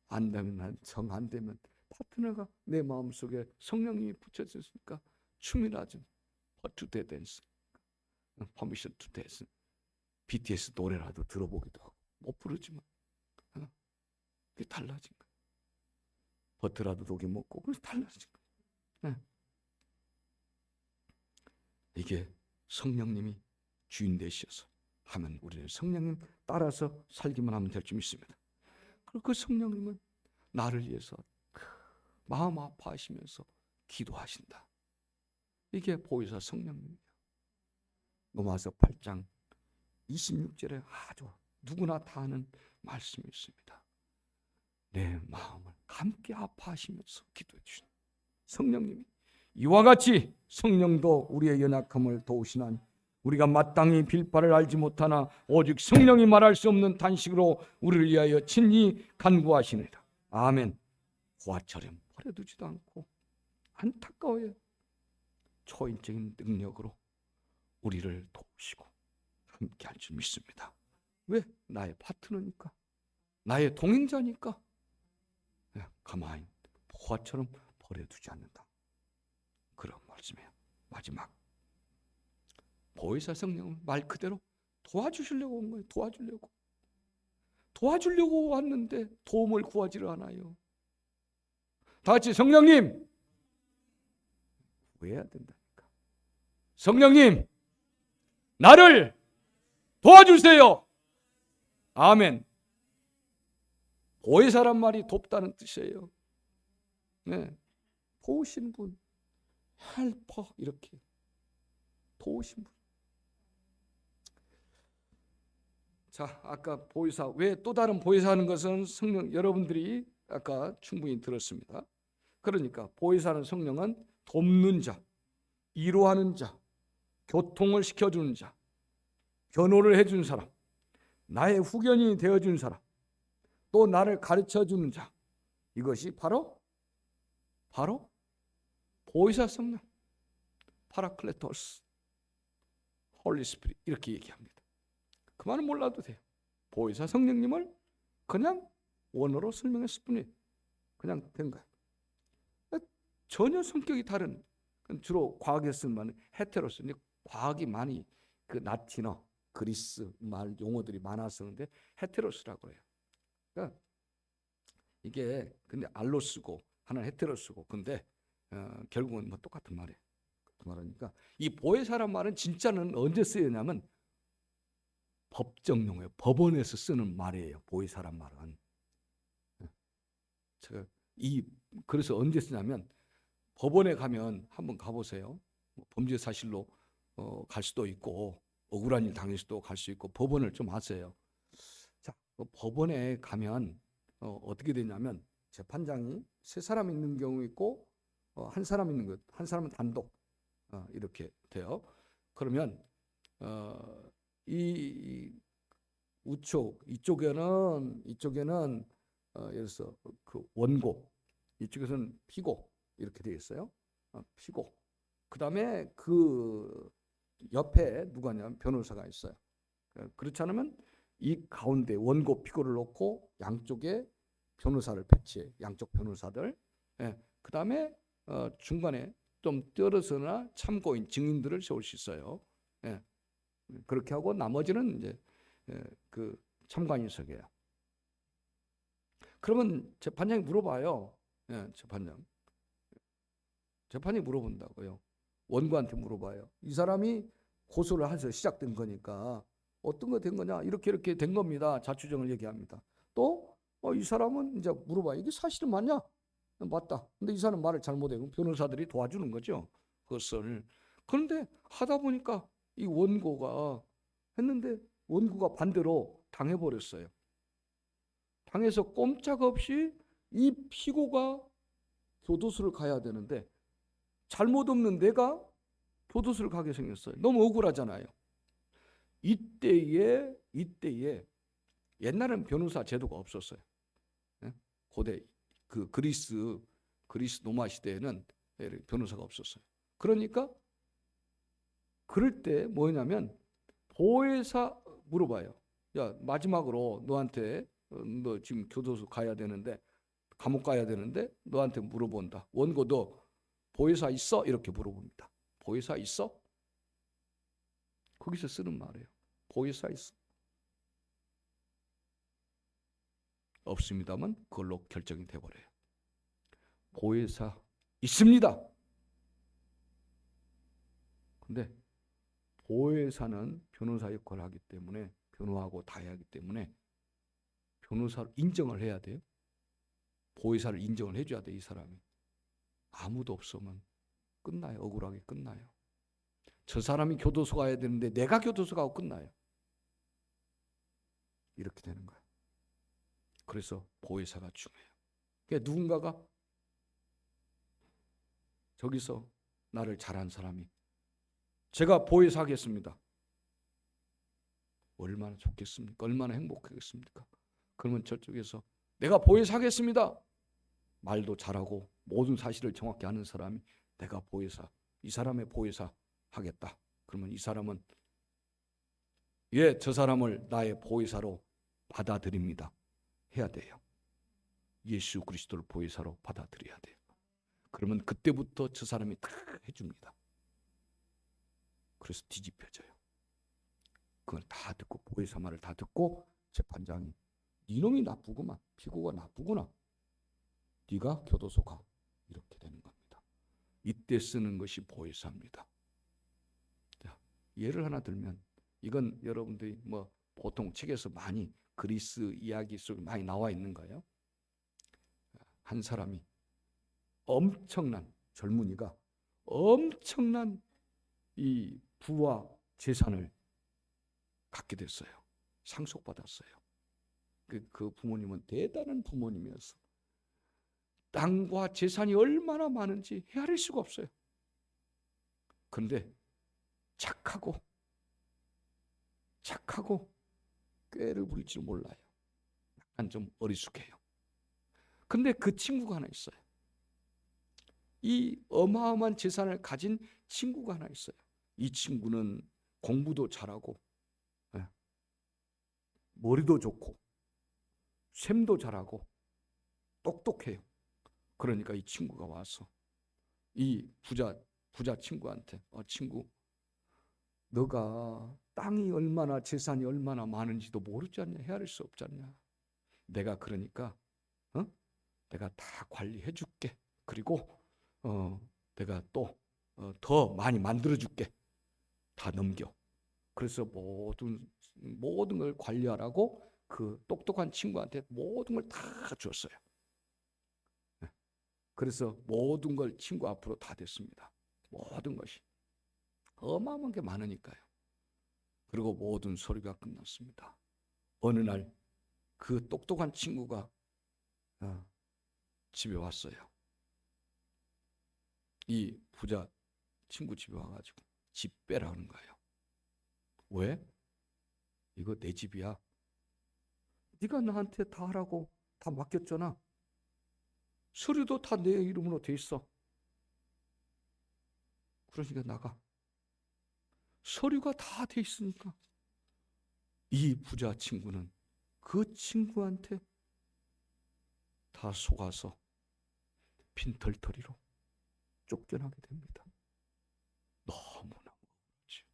안 되면 정 안 되면 파트너가 내 마음속에 성령님이 붙여줬으니까 춤이나 좀 to dance, permission to dance, BTS 노래라도 들어보기도 하고 못 부르지만 그게 달라진 거예요. 버터라도 독이 먹고 그래서 달라진 거예요. 이게 성령님이 주인 되셔서 하면 우리는 성령님 따라서 살기만 하면 될 줄 믿습니다. 그리고 그 성령님은 나를 위해서 마음 아파하시면서 기도하신다. 이게 보혜사 성령님이에요. 로마서 8장 26절에 아주 누구나 다 아는 말씀이 있습니다. 내 마음을 함께 아파하시면서 기도해 주신 성령님이, 이와 같이 성령도 우리의 연약함을 도우시나니 우리가 마땅히 빌 바를 알지 못하나 오직 성령이 말할 수 없는 단식으로 우리를 위하여 친히 간구하시느니라. 아멘. 고아처럼 버려두지도 않고 안타까워요. 초인적인 능력으로 우리를 도우시고 함께 할 줄 믿습니다. 왜? 나의 파트너니까, 나의 동행자니까. 가만히 보화처럼 버려두지 않는다. 그런 말씀이에요. 마지막, 보혜사 성령은 말 그대로 도와주시려고 온 거예요. 도와주려고 왔는데 도움을 구하지를 않아요. 다 같이 성령님, 구해야 된다니까. 성령님, 나를 도와주세요. 아멘. 보혜사란 말이 돕다는 뜻이에요. 네. 도우신 분, 헬퍼, 이렇게 도우신 분. 자, 아까 보혜사, 왜 또 다른 보혜사 하는 것은 성령, 여러분들이 아까 충분히 들었습니다. 그러니까 보혜사는 성령은 돕는 자, 위로하는 자, 교통을 시켜주는 자, 변호를 해준 사람, 나의 후견이 되어준 사람, 또 나를 가르쳐주는 자, 이것이 바로 보혜사 성령, 파라클레토스, 홀리 스피릿, 이렇게 얘기합니다. 그 말은 몰라도 돼요. 보혜사 성령님을 그냥 원어로 설명했을 뿐이에요. 그냥 된 거예요. 전혀 성격이 다른, 주로 과학에 쓰는 말은 헤테로스. 근데 과학이 많이 그 라틴어, 그리스 말 용어들이 많아서 그런데 헤테로스라고 해요. 그러니까 이게 근데 알로스고 하나는 헤테로스고, 근데 결국은 뭐 똑같은 말이에요. 말하니까 이 보혜사란 말은 진짜는 언제 쓰였냐면 법정 용어예요. 법원에서 쓰는 말이에요. 보혜사란 말은. 제가 그래서 언제 쓰냐면 법원에 가면 한번 가보세요. 범죄 사실로 갈 수도 있고 억울한 일 당할 수도 갈 수 있고 법원을 좀 아세요. 자, 법원에 가면 어떻게 되냐면 재판장이 세 사람 있는 경우 있고 한 사람 있는 것, 한 사람은 단독 이렇게 돼요. 그러면 이 우측 이쪽에는 예를 들어서 그 원고, 이쪽에서는 피고 이렇게 되어 있어요. 피고. 그다음에 그 옆에 누가냐면 변호사가 있어요. 그렇지 않으면 이 가운데 원고 피고를 놓고 양쪽에 변호사를 배치해. 양쪽 변호사들. 예. 그다음에 중간에 좀 떨어서나 참고인 증인들을 세울 수 있어요. 예. 그렇게 하고 나머지는 이제 그 참관인석이에요. 그러면 재판장이 물어봐요. 예, 재판이 물어본다고요. 원고한테 물어봐요. 이 사람이 고소를 해서 시작된 거니까 어떤 거 된 거냐? 이렇게 된 겁니다. 자초정을 얘기합니다. 또 이 사람은 이제 물어봐요. 이게 사실은 맞냐? 맞다. 근데 이 사람 말을 잘못해. 그럼 변호사들이 도와주는 거죠. 그것을. 그런데 하다 보니까 이 원고가 했는데 원고가 반대로 당해버렸어요. 당해서 꼼짝없이 이 피고가 교도소를 가야 되는데 잘못 없는 내가 교도소를 가게 생겼어요. 너무 억울하잖아요. 이때에 옛날에는 변호사 제도가 없었어요. 고대 그 그리스 로마 시대에는 변호사가 없었어요. 그러니까 그럴 때 뭐냐면 보혜사 물어봐요. 야, 마지막으로 너한테 너 지금 교도소 가야 되는데 감옥 가야 되는데 너한테 물어본다. 원고 너 보혜사 있어? 이렇게 물어봅니다. 보혜사 있어? 거기서 쓰는 말이에요. 보혜사 있어? 없습니다만 그걸로 결정이 돼버려요. 보혜사 있습니다. 근데 보혜사는 변호사 역할을 하기 때문에 변호하고 다 해야 하기 때문에 변호사를 인정을 해야 돼요. 보혜사를 인정을 해줘야 돼. 이 사람이. 아무도 없으면 끝나요. 억울하게 끝나요. 저 사람이 교도소 가야 되는데 내가 교도소 가고 끝나요. 이렇게 되는 거예요. 그래서 보혜사가 중요해요. 그러니까 누군가가 저기서 나를 잘한 사람이 제가 보혜사 하겠습니다. 얼마나 좋겠습니까? 얼마나 행복하겠습니까? 그러면 저쪽에서 내가 보혜사 하겠습니다. 말도 잘하고 모든 사실을 정확히 아는 사람이 내가 보혜사, 이 사람의 보혜사 하겠다. 그러면 이 사람은 예, 저 사람을 나의 보혜사로 받아들입니다. 해야 돼요. 예수 그리스도를 보혜사로 받아들여야 돼요. 그러면 그때부터 저 사람이 다 해줍니다. 그래서 뒤집혀져요. 그걸 다 듣고 보혜사 말을 다 듣고 재판장이 니놈이 나쁘구만. 피고가 나쁘구나. 네가 교도소 가. 이렇게 되는 겁니다. 이때 쓰는 것이 보혜사입니다. 자, 예를 하나 들면 이건 여러분들이 뭐 보통 책에서 많이 그리스 이야기 속에 많이 나와 있는 거예요. 한 사람이 엄청난 젊은이가 엄청난 이 부와 재산을 갖게 됐어요. 상속받았어요. 그 부모님은 대단한 부모님이었어. 땅과 재산이 얼마나 많은지 헤아릴 수가 없어요. 그런데 착하고 꾀를 부릴 줄 몰라요. 약간 좀 어리숙해요. 근데 그 친구가 하나 있어요. 이 어마어마한 재산을 가진 친구가 하나 있어요. 이 친구는 공부도 잘하고 머리도 좋고 셈도 잘하고 똑똑해요. 그러니까 이 친구가 와서 이 부자 친구한테 친구 너가 땅이 얼마나 재산이 얼마나 많은지도 모르지 않냐? 헤아릴 수 없지 않냐? 내가 그러니까 내가 다 관리해 줄게. 그리고 내가 또 더 많이 만들어 줄게. 다 넘겨. 그래서 모든 걸 관리하라고 그 똑똑한 친구한테 모든 걸 다 줬어요. 그래서 모든 걸 친구 앞으로 다 됐습니다. 모든 것이. 어마어마한 게 많으니까요. 그리고 모든 서류가 끝났습니다. 어느 날 그 똑똑한 친구가 집에 왔어요. 이 부자 친구 집에 와가지고 집 빼라 하는 거예요. 왜? 이거 내 집이야. 네가 나한테 다 하라고 다 맡겼잖아. 서류도 다 내 이름으로 돼 있어. 그러니까 나가. 서류가 다 돼 있으니까 이 부자 친구는 그 친구한테 다 속아서 빈털터리로 쫓겨나게 됩니다. 너무나 억울하죠.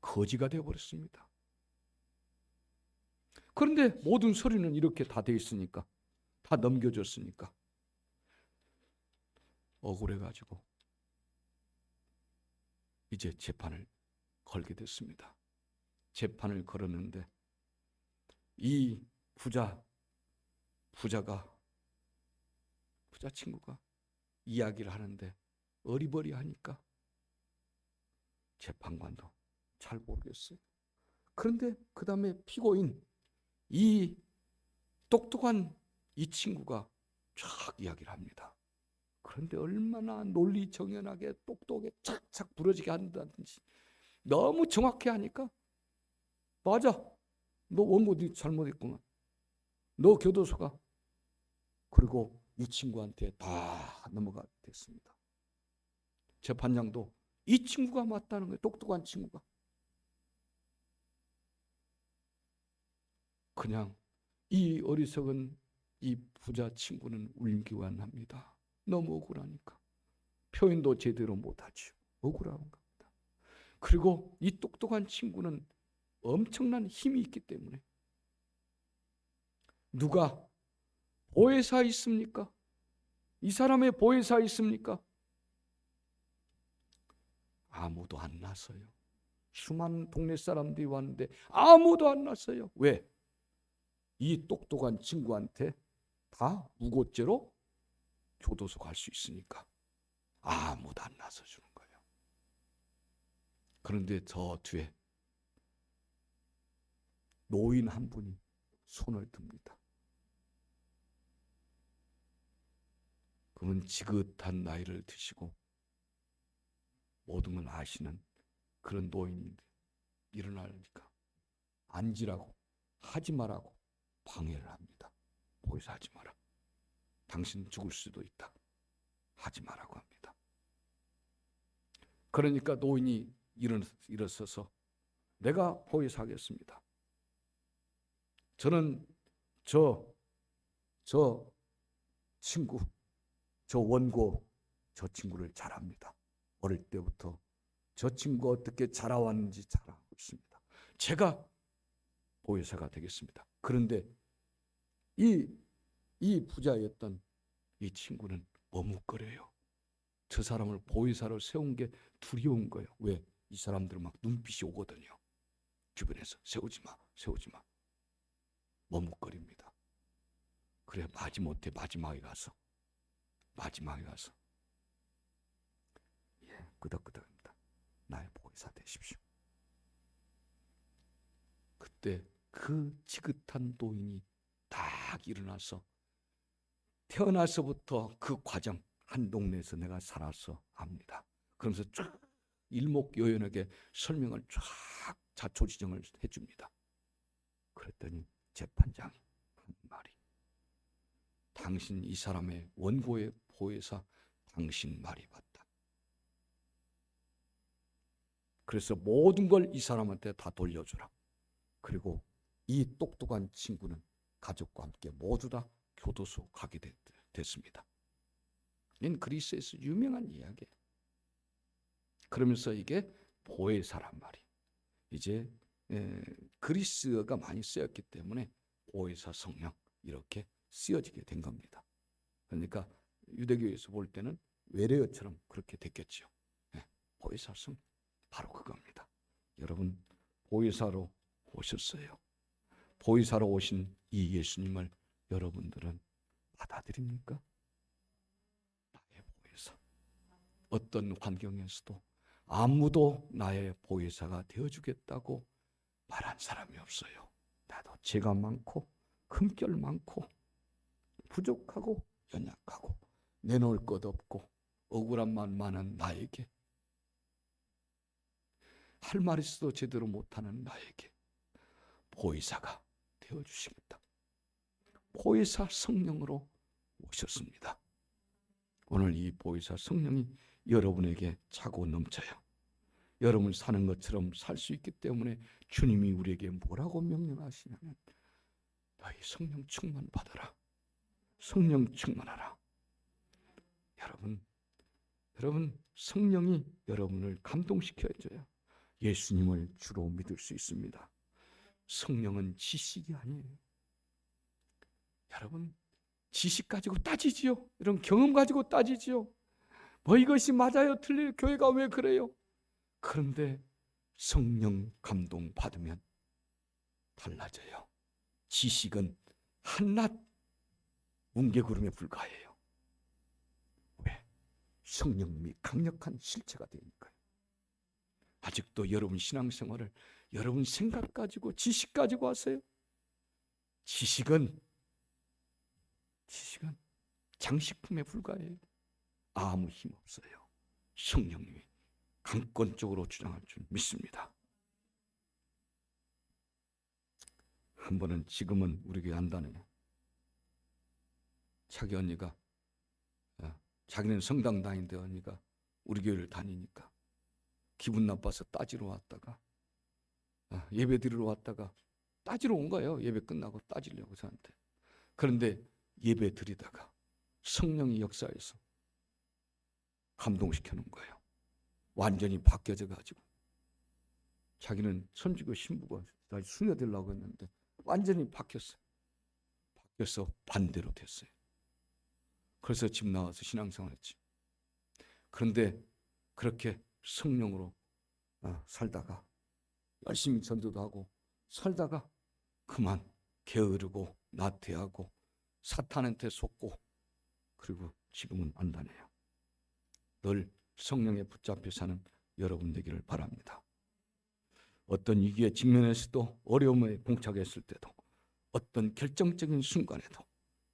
거지가 되어버렸습니다. 그런데 모든 서류는 이렇게 다 돼 있으니까, 다 넘겨줬으니까 억울해가지고 이제 재판을 걸게 됐습니다. 재판을 걸었는데 이 부자 친구가 이야기를 하는데 어리버리하니까 재판관도 잘 모르겠어요. 그런데 그 다음에 피고인 이 똑똑한 이 친구가 쫙 이야기를 합니다. 그런데 얼마나 논리정연하게 똑똑하게 착착 부러지게 한다든지 너무 정확히 하니까 맞아, 너 원고 네 잘못했구만, 너 교도소가. 그리고 이 친구한테 다 넘어가 됐습니다. 재판장도 이 친구가 맞다는 거예요. 똑똑한 친구가. 그냥 이 어리석은 이 부자 친구는 울기wan합니다. 너무 억울하니까. 표현도 제대로 못하죠. 억울한 겁니다. 그리고 이 똑똑한 친구는 엄청난 힘이 있기 때문에 누가 보혜사 있습니까? 이 사람의 보혜사 있습니까? 아무도 안 나서요. 수많은 동네 사람들이 왔는데 아무도 안 나서요. 왜? 이 똑똑한 친구한테 다 무고죄로 교도소 갈 수 있으니까 아무도 안 나서주는 거예요. 그런데 저 뒤에 노인 한 분이 손을 듭니다. 그분 지긋한 나이를 드시고 모든 걸 아시는 그런 노인인데 일어나니까 앉으라고, 하지 말라고 방해를 합니다. 보혜사 하지 마라. 당신 죽을 수도 있다. 하지 말라고 합니다. 그러니까 노인이 일어서서 내가 보혜사 하겠습니다. 저는 저 친구, 저 원고, 저 친구를 잘 압니다. 어릴 때부터 저 친구가 어떻게 자라왔는지 잘 알고 있습니다. 제가 보혜사가 되겠습니다. 그런데 이 부자였던 이 친구는 머뭇거려요. 저 사람을 보혜사로 세운 게 두려운 거예요. 왜? 이 사람들은 막 눈빛이 오거든요. 주변에서 세우지 마, 세우지 마. 머뭇거립니다. 그래 마지못해 마지막에 가서 예, 끄덕끄덕합니다. 나의 보혜사 되십시오. 그때 그 지긋한 노인이 딱 일어나서 태어나서부터 그 과정 한 동네에서 내가 살아서 합니다. 그러면서 쫙 일목요연하게 설명을 쫙 자초지정을 해줍니다. 그랬더니 재판장이 한 말이 당신 이 사람의 원고의 보혜사 당신 말이 맞다. 그래서 모든 걸 이 사람한테 다 돌려주라. 그리고 이 똑똑한 친구는 가족과 함께 모두 다 교도소 가게 됐습니다. 이는 그리스에서 유명한 이야기예요. 그러면서 이게 보혜사란 말이 이제 그리스어가 많이 쓰였기 때문에 보혜사 성령 이렇게 쓰여지게 된 겁니다. 그러니까 유대교에서 볼 때는 외래어처럼 그렇게 됐겠죠. 보혜사 성령 바로 그겁니다. 여러분 보혜사로 오셨어요. 보혜사로 오신 이 예수님을 여러분들은 받아들입니까? 나의 보혜사. 어떤 환경에서도 아무도 나의 보혜사가 되어주겠다고 말한 사람이 없어요. 나도 죄가 많고 금결 많고 부족하고 연약하고 내놓을 것 없고 억울한 말 많은 나에게 할 말 있어도 제대로 못하는 나에게 보혜사가 되어주시겠다. 보혜사 성령으로 오셨습니다. 오늘 이 보혜사 성령이 여러분에게 차고 넘쳐요. 여러분 사는 것처럼 살 수 있기 때문에 주님이 우리에게 뭐라고 명령하시냐면 너희 성령 충만 받아라. 성령 충만하라. 여러분 성령이 여러분을 감동시켜줘야 예수님을 주로 믿을 수 있습니다. 성령은 지식이 아니에요. 여러분 지식 가지고 따지지요. 이런 경험 가지고 따지지요. 뭐 이것이 맞아요, 틀려요, 교회가 왜 그래요? 그런데 성령 감동 받으면 달라져요. 지식은 한낱 뭉게구름에 불과해요. 왜? 성령님이 강력한 실체가 되니까요. 아직도 여러분 신앙생활을 여러분 생각 가지고 지식 가지고 하세요. 지식은 장식품에 불과해요. 아무 힘 없어요. 성령님이 강권적으로 주장할 줄 믿습니다. 한 번은 지금은 우리 교회 안 다녀요. 자기 언니가 자기는 성당 다니는데 언니가 우리 교회를 다니니까 기분 나빠서 따지러 왔다가 예배 드리러 왔다가 따지러 온 거예요. 예배 끝나고 따지려고 저한테. 그런데 예배 드리다가 성령이 역사해서 감동시켜 놓은 거예요. 완전히 바뀌어져 가지고 자기는 선지교 신부가 다시 수녀되려고 했는데 완전히 바뀌었어요. 바뀌어서 반대로 됐어요. 그래서 집 나와서 신앙생활 했지. 그런데 그렇게 성령으로 살다가 열심히 전도도 하고 살다가 그만 게으르고 나태하고 사탄한테 속고 그리고 지금은 안 다녀요. 늘 성령에 붙잡혀 사는 여러분 되기를 바랍니다. 어떤 위기에 직면했을 어려움에 봉착했을 때도 어떤 결정적인 순간에도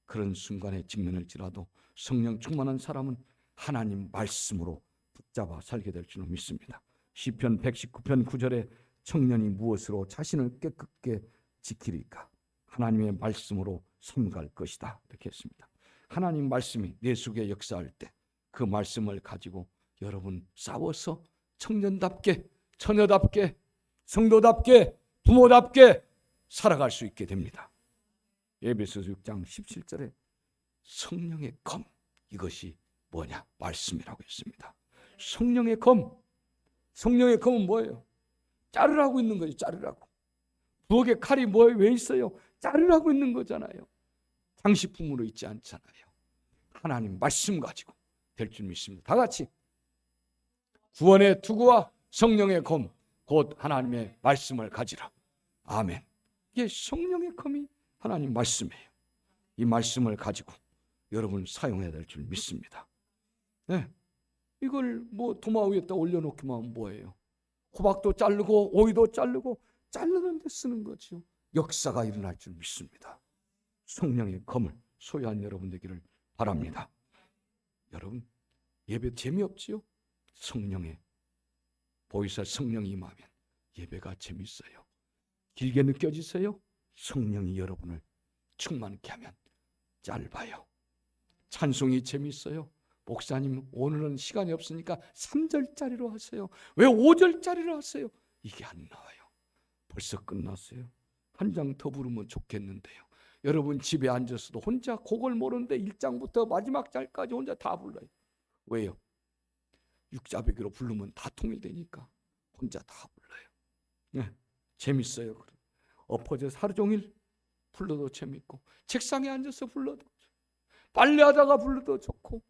그런 순간에 직면할지라도 성령 충만한 사람은 하나님 말씀으로 붙잡아 살게 될 줄 믿습니다. 시편 119편 9절에 청년이 무엇으로 자신을 깨끗게 지키리까? 하나님의 말씀으로 삼갈 것이다. 이렇게 했습니다. 하나님 말씀이 내 속에 역사할 때 그 말씀을 가지고 여러분 싸워서 청년답게, 처녀답게, 성도답게, 부모답게 살아갈 수 있게 됩니다. 에베소서 6장 17절에 성령의 검, 이것이 뭐냐? 말씀이라고 했습니다. 성령의 검, 성령의 검은 뭐예요? 자르라고 있는 거죠. 자르라고. 부엌에 칼이 왜 있어요? 자르라고 있는 거잖아요. 장식품으로 있지 않잖아요. 하나님 말씀 가지고 될 줄 믿습니다. 다 같이 구원의 투구와 성령의 검, 곧 하나님의 말씀을 가지라. 아멘. 이게 성령의 검이 하나님 말씀이에요. 이 말씀을 가지고 여러분 사용해야 될 줄 믿습니다. 네. 이걸 도마 위에다 올려놓기만 하면 뭐예요? 호박도 자르고 오이도 자르고 자르는 데 쓰는 거죠. 역사가 일어날 줄 믿습니다. 성령의 검을 소유한 여러분 되기를 바랍니다. 여러분 예배 재미없지요? 성령의 보이사 성령이 임하면 예배가 재밌어요. 길게 느껴지세요? 성령이 여러분을 충만케 하면 짧아요. 찬송이 재밌어요. 목사님 오늘은 시간이 없으니까 3절짜리로 하세요. 왜 5절짜리로 하세요? 이게 안 나와요. 벌써 끝났어요. 한 장 더 부르면 좋겠는데요. 여러분 집에 앉아서도 혼자 곡을 모르는데 1장부터 마지막 절까지 혼자 다 불러요. 왜요? 육자배기로 부르면 다 통일되니까 혼자 다 불러요. 네, 재밌어요. 엎어져서 하루 종일 불러도 재밌고 책상에 앉아서 불러도 빨래하다가 불러도 좋고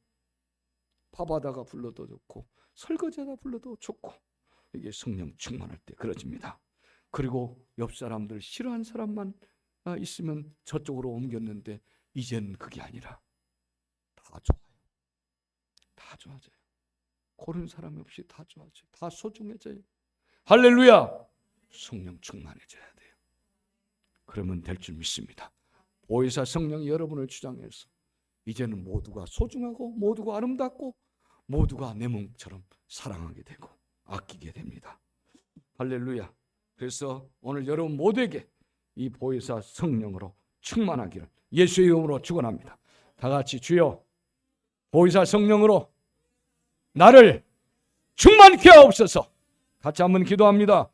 밥하다가 불러도 좋고 설거지하다 불러도 좋고 이게 성령 충만할 때 그러집니다. 그리고 옆 사람들 싫어하는 사람만 있으면 저쪽으로 옮겼는데 이제는 그게 아니라 다 좋아요. 다 좋아져요. 고른 사람이 없이 다 좋아져요. 다 소중해져요. 할렐루야! 성령 충만해져야 돼요. 그러면 될 줄 믿습니다. 보혜사 성령이 여러분을 주장해서 이제는 모두가 소중하고 모두가 아름답고 모두가 내 몸처럼 사랑하게 되고 아끼게 됩니다. 할렐루야. 그래서 오늘 여러분 모두에게 이 보혜사 성령으로 충만하기를 예수의 이름으로 축원합니다. 다 같이 주여 보혜사 성령으로 나를 충만케 하옵소서. 같이 한번 기도합니다.